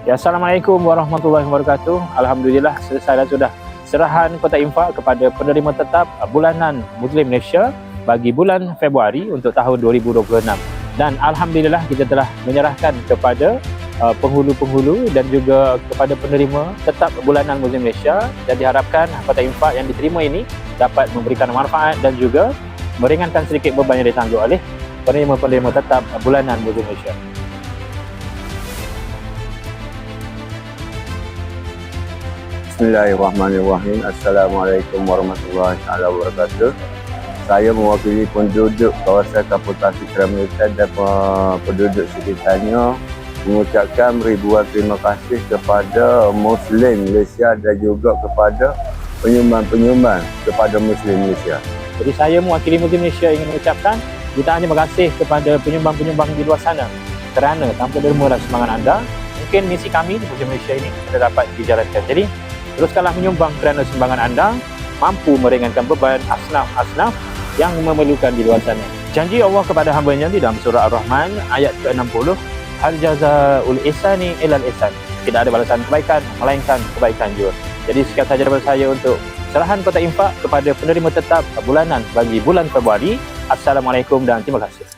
Ya, Assalamualaikum warahmatullahi wabarakatuh. Alhamdulillah selesai dan sudah serahan kotak infak kepada penerima tetap bulanan Muslim Malaysia bagi bulan Februari untuk tahun 2026. Dan alhamdulillah kita telah menyerahkan kepada penghulu-penghulu dan juga kepada penerima tetap bulanan Muslim Malaysia, dan diharapkan kotak infak yang diterima ini dapat memberikan manfaat dan juga meringankan sedikit beban yang ditanggung oleh penerima-penerima tetap bulanan Muslim Malaysia. Bismillahirrahmanirrahim. Assalamualaikum warahmatullahi wabarakatuh. Saya mewakili penduduk kawasan Kaputan Fitra Melaka dan penduduk sekitarnya mengucapkan ribuan terima kasih kepada Muslim Malaysia dan juga kepada penyumbang-penyumbang kepada Muslim Malaysia. Jadi saya mewakili Muslim Malaysia ingin mengucapkan jutaan terima kasih kepada penyumbang-penyumbang di luar sana, kerana tanpa derma dan sumbangan anda, mungkin misi kami di Muslim Malaysia ini tidak dapat dijalankan. Jadi teruskanlah menyumbang kerana sumbangan anda mampu meringankan beban asnaf-asnaf yang memerlukan di luar sana. Janji Allah kepada hamba-Nya di dalam surah Ar-Rahman ayat ke-60, hal jazaa'ul ihsani illal ihsan. Tidak ada balasan kebaikan melainkan kebaikan juga. Jadi sekian sahaja daripada saya untuk serahan kotak infak kepada penerima tetap bulanan bagi bulan Februari. Assalamualaikum dan terima kasih.